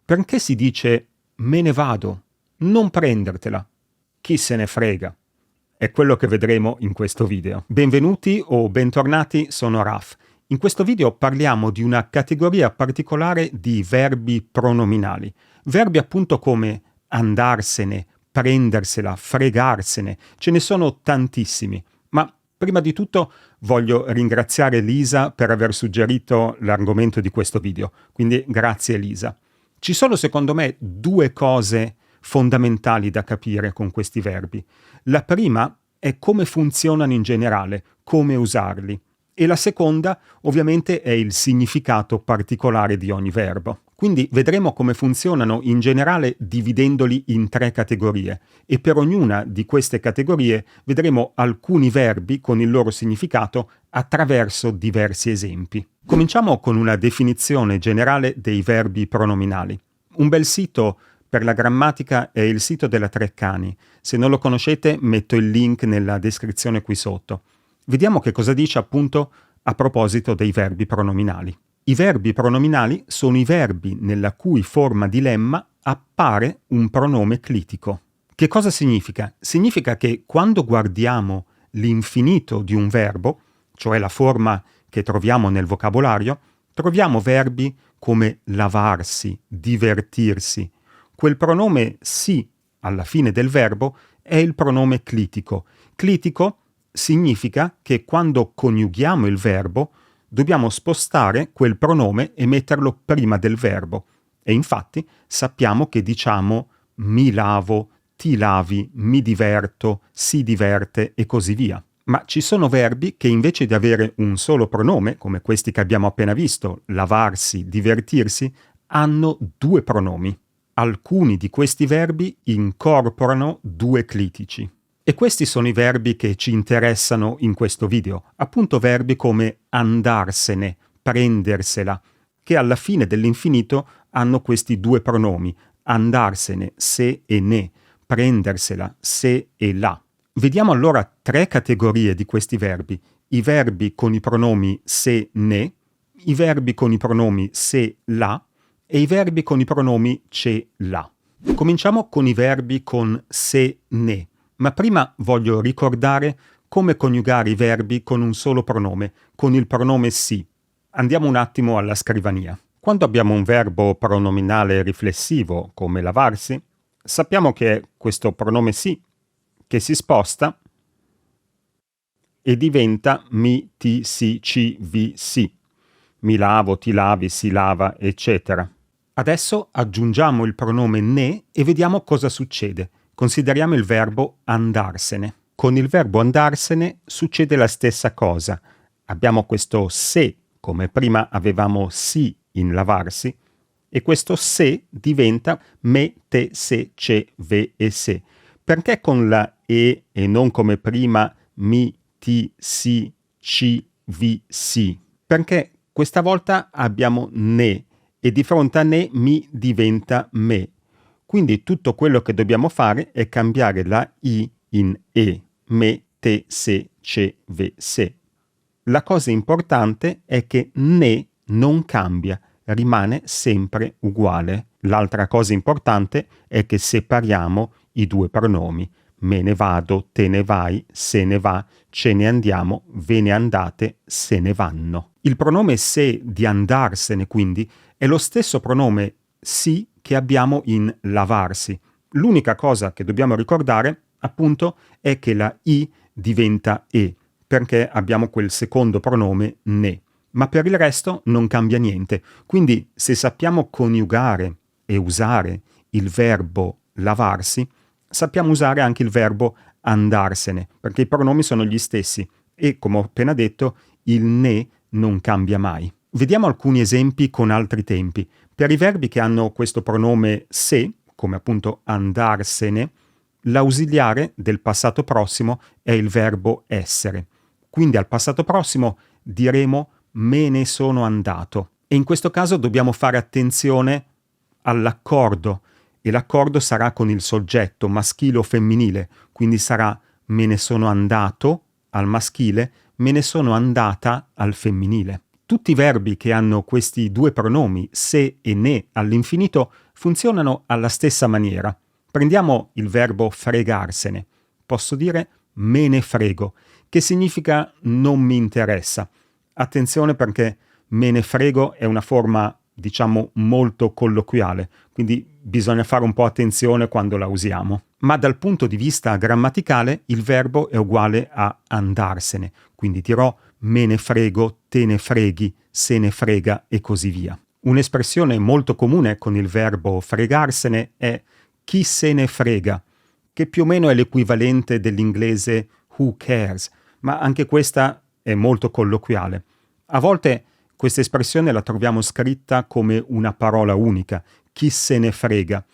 Perché si dice me ne vado, non prendertela? Chi se ne frega? È quello che vedremo in questo video. Benvenuti o bentornati, sono Raf. In questo video parliamo di una categoria particolare di verbi pronominali. Verbi appunto come andarsene, prendersela, fregarsene. Ce ne sono tantissimi. Ma prima di tutto voglio ringraziare Lisa per aver suggerito l'argomento di questo video. Quindi grazie Lisa. Ci sono secondo me due cose fondamentali da capire con questi verbi. La prima è come funzionano in generale, come usarli. E la seconda, ovviamente, è il significato particolare di ogni verbo. Quindi vedremo come funzionano in generale dividendoli in 3 categorie e per ognuna di queste categorie vedremo alcuni verbi con il loro significato attraverso diversi esempi. Cominciamo con una definizione generale dei verbi pronominali. Un bel sito per la grammatica è il sito della Treccani. Se non lo conoscete, metto il link nella descrizione qui sotto. Vediamo che cosa dice appunto a proposito dei verbi pronominali. I verbi pronominali sono i verbi nella cui forma di lemma appare un pronome clitico. Che cosa significa? Significa che quando guardiamo l'infinito di un verbo, cioè la forma che troviamo nel vocabolario, troviamo verbi come lavarsi, divertirsi. Quel pronome si alla fine del verbo è il pronome clitico. Clitico significa che quando coniughiamo il verbo dobbiamo spostare quel pronome e metterlo prima del verbo. E infatti sappiamo che diciamo mi lavo, ti lavi, mi diverto, si diverte e così via. Ma ci sono verbi che invece di avere un solo pronome, come questi che abbiamo appena visto, lavarsi, divertirsi, hanno 2 pronomi. Alcuni di questi verbi incorporano 2 clitici. E questi sono i verbi che ci interessano in questo video, appunto verbi come andarsene, prendersela, che alla fine dell'infinito hanno questi 2 pronomi, andarsene, se e ne, prendersela, se e la. Vediamo allora 3 categorie di questi verbi, i verbi con i pronomi se, ne, i verbi con i pronomi se, la e i verbi con i pronomi ce, la. Cominciamo con i verbi con se, ne, ma prima voglio ricordare come coniugare i verbi con un solo pronome, con il pronome si. Andiamo un attimo alla scrivania. Quando abbiamo un verbo pronominale riflessivo, come lavarsi, sappiamo che è questo pronome si che si sposta e diventa mi, ti, si, ci, vi, si. Mi lavo, ti lavi, si lava, eccetera. Adesso aggiungiamo il pronome ne e vediamo cosa succede. Consideriamo il verbo andarsene. Con il verbo andarsene succede la stessa cosa. Abbiamo questo se, come prima avevamo si in lavarsi, e questo se diventa me, te, se, ce, ve e se. Perché con la e non come prima mi, ti, si, ci, vi, si? Perché questa volta abbiamo ne e di fronte a ne mi diventa me. Quindi tutto quello che dobbiamo fare è cambiare la i in e, me, te, se, ce, ve, se. La cosa importante è che ne non cambia, rimane sempre uguale. L'altra cosa importante è che separiamo i 2 pronomi. Me ne vado, te ne vai, se ne va, ce ne andiamo, ve ne andate, se ne vanno. Il pronome se di andarsene, quindi, è lo stesso pronome si che abbiamo in lavarsi. L'unica cosa che dobbiamo ricordare, appunto, è che la i diventa e, perché abbiamo quel secondo pronome ne. Ma per il resto non cambia niente. Quindi, se sappiamo coniugare e usare il verbo lavarsi, sappiamo usare anche il verbo andarsene, perché i pronomi sono gli stessi e, come ho appena detto, il ne non cambia mai. Vediamo alcuni esempi con altri tempi. Per i verbi che hanno questo pronome se, come appunto andarsene, l'ausiliare del passato prossimo è il verbo essere. Quindi al passato prossimo diremo me ne sono andato. E in questo caso dobbiamo fare attenzione all'accordo, e l'accordo sarà con il soggetto maschile o femminile, quindi sarà me ne sono andato al maschile, me ne sono andata al femminile. Tutti i verbi che hanno questi due pronomi, se e ne, all'infinito, funzionano alla stessa maniera. Prendiamo il verbo fregarsene. Posso dire me ne frego, che significa non mi interessa. Attenzione perché me ne frego è una forma, diciamo, molto colloquiale, quindi bisogna fare un po' attenzione quando la usiamo. Ma dal punto di vista grammaticale il verbo è uguale a andarsene, quindi dirò me ne frego, te ne freghi, se ne frega e così via. Un'espressione molto comune con il verbo fregarsene è chi se ne frega, che più o meno è l'equivalente dell'inglese who cares, ma anche questa è molto colloquiale. A volte questa espressione la troviamo scritta come una parola unica, chi se ne frega.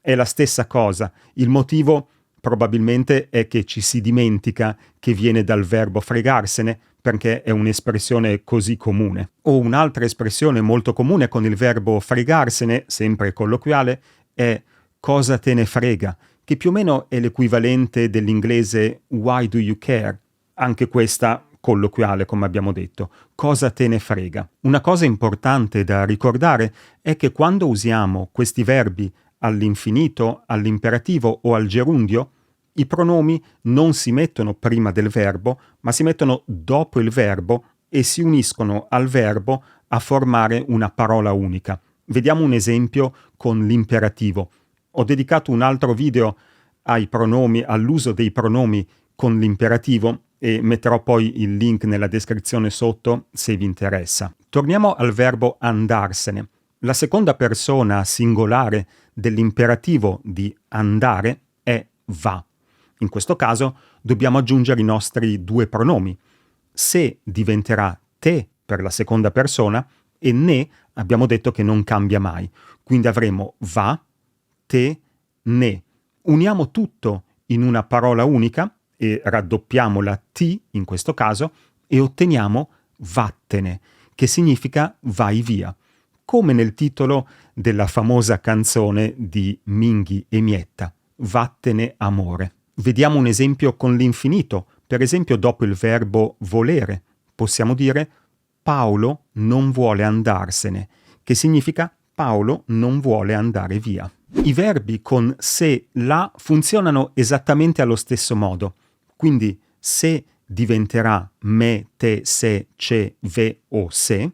È la stessa cosa, il motivo probabilmente è che ci si dimentica che viene dal verbo fregarsene, perché è un'espressione così comune. O un'altra espressione molto comune con il verbo fregarsene, sempre colloquiale, è cosa te ne frega, che più o meno è l'equivalente dell'inglese why do you care, anche questa colloquiale come abbiamo detto, cosa te ne frega. Una cosa importante da ricordare è che quando usiamo questi verbi all'infinito, all'imperativo o al gerundio, i pronomi non si mettono prima del verbo, ma si mettono dopo il verbo e si uniscono al verbo a formare una parola unica. Vediamo un esempio con l'imperativo. Ho dedicato un altro video ai pronomi, all'uso dei pronomi con l'imperativo e metterò poi il link nella descrizione sotto se vi interessa. Torniamo al verbo andarsene. La seconda persona singolare dell'imperativo di andare è va. In questo caso dobbiamo aggiungere i nostri due pronomi. Se diventerà te per la seconda persona e ne abbiamo detto che non cambia mai. Quindi avremo va, te, ne. Uniamo tutto in una parola unica e raddoppiamo la T in questo caso e otteniamo vattene, che significa vai via, come nel titolo della famosa canzone di Minghi e Mietta, Vattene amore. Vediamo un esempio con l'infinito, per esempio dopo il verbo volere. Possiamo dire Paolo non vuole andarsene, che significa Paolo non vuole andare via. I verbi con se, la funzionano esattamente allo stesso modo. Quindi se diventerà me, te, se, ce, ve o se,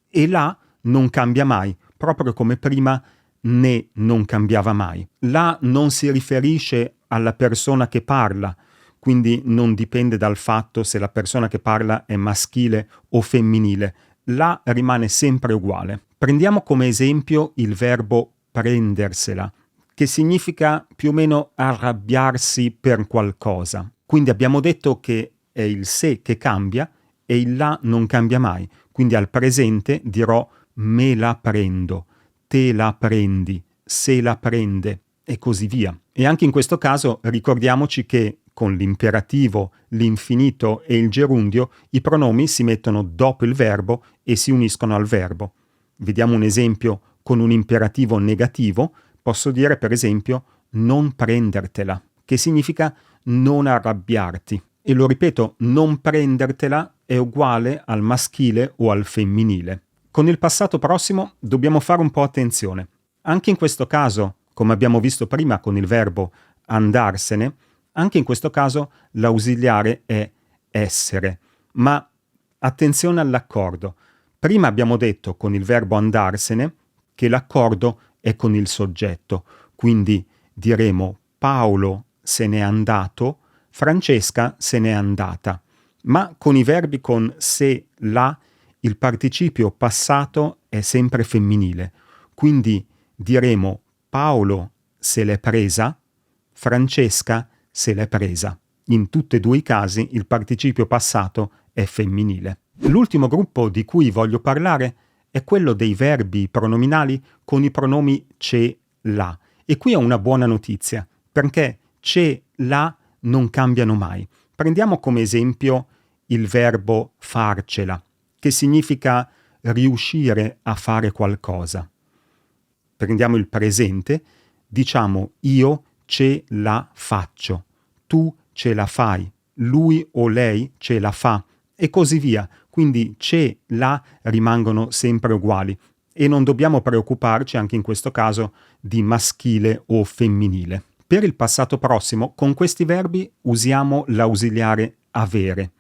e la non cambia mai, proprio come prima ne non cambiava mai. La non si riferisce alla persona che parla, quindi non dipende dal fatto se la persona che parla è maschile o femminile. La rimane sempre uguale. Prendiamo come esempio il verbo prendersela, che significa più o meno arrabbiarsi per qualcosa. Quindi abbiamo detto che è il se che cambia e il la non cambia mai. Quindi al presente dirò me la prendo, te la prendi, se la prende e così via. E anche in questo caso ricordiamoci che con l'imperativo, l'infinito e il gerundio i pronomi si mettono dopo il verbo e si uniscono al verbo. Vediamo un esempio con un imperativo negativo. Posso dire per esempio non prendertela, che significa non arrabbiarti. E lo ripeto, non prendertela è uguale al maschile o al femminile. Con il passato prossimo dobbiamo fare un po' attenzione. Anche in questo caso, come abbiamo visto prima con il verbo andarsene, anche in questo caso l'ausiliare è essere. Ma attenzione all'accordo. Prima abbiamo detto con il verbo andarsene che l'accordo è con il soggetto, quindi diremo Paolo se n'è andato, Francesca se n'è andata. Ma con i verbi con se, la, il participio passato è sempre femminile, quindi diremo Paolo se l'è presa, Francesca se l'è presa. In tutti e due i casi il participio passato è femminile. L'ultimo gruppo di cui voglio parlare è quello dei verbi pronominali con i pronomi ce, la. E qui ho una buona notizia, perché ce, la non cambiano mai. Prendiamo come esempio il verbo farcela, che significa riuscire a fare qualcosa. Prendiamo il presente, diciamo io ce la faccio, tu ce la fai, lui o lei ce la fa e così via. quindi c'è, la rimangono sempre uguali e non dobbiamo preoccuparci anche in questo caso di maschile o femminile. Per il passato prossimo, con questi verbi usiamo l'ausiliare avere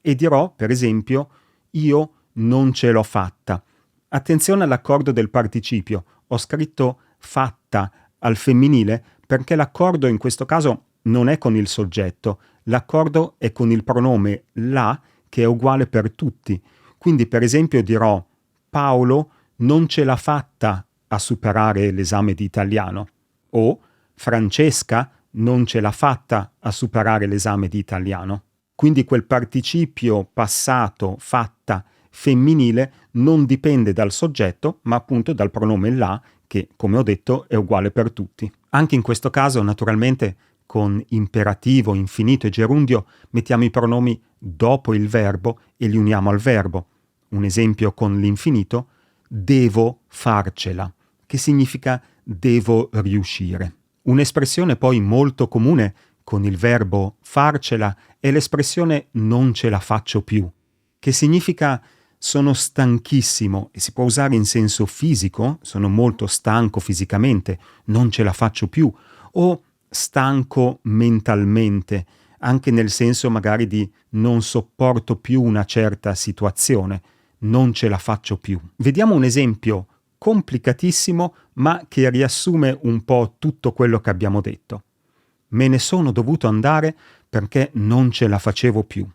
e dirò, per esempio, io non ce l'ho fatta. Attenzione all'accordo del participio. Ho scritto fatta al femminile perché l'accordo in questo caso non è con il soggetto, l'accordo è con il pronome la, che è uguale per tutti. Quindi, per esempio, dirò Paolo non ce l'ha fatta a superare l'esame di italiano o Francesca non ce l'ha fatta a superare l'esame di italiano. Quindi quel participio passato, fatta, femminile non dipende dal soggetto, ma appunto dal pronome la, che, come ho detto, è uguale per tutti. Anche in questo caso, naturalmente, con imperativo, infinito e gerundio, mettiamo i pronomi dopo il verbo e li uniamo al verbo. Un esempio con l'infinito, devo farcela, che significa devo riuscire. Un'espressione poi molto comune con il verbo farcela è l'espressione non ce la faccio più, che significa sono stanchissimo e si può usare in senso fisico, sono molto stanco fisicamente, non ce la faccio più, o stanco mentalmente, anche nel senso magari di non sopporto più una certa situazione, non ce la faccio più. Vediamo un esempio complicatissimo, ma che riassume un po' tutto quello che abbiamo detto. Me ne sono dovuto andare perché non ce la facevo più.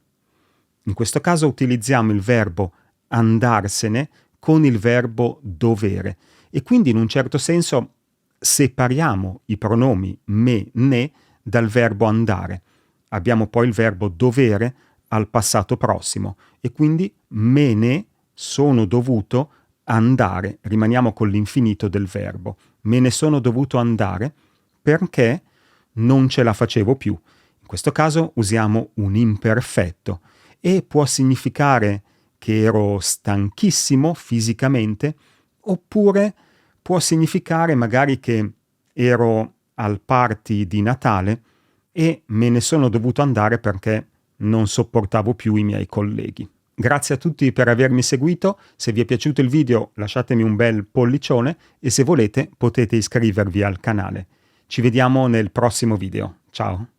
In questo caso utilizziamo il verbo andarsene con il verbo dovere e quindi in un certo senso separiamo i pronomi me, ne dal verbo andare. Abbiamo poi il verbo dovere al passato prossimo e quindi me ne sono dovuto andare, rimaniamo con l'infinito del verbo. Me ne sono dovuto andare perché non ce la facevo più. In questo caso usiamo un imperfetto e può significare che ero stanchissimo fisicamente oppure può significare magari che ero al party di Natale e me ne sono dovuto andare perché non sopportavo più i miei colleghi. Grazie a tutti per avermi seguito, se vi è piaciuto il video lasciatemi un bel pollicione e se volete potete iscrivervi al canale. Ci vediamo nel prossimo video. Ciao!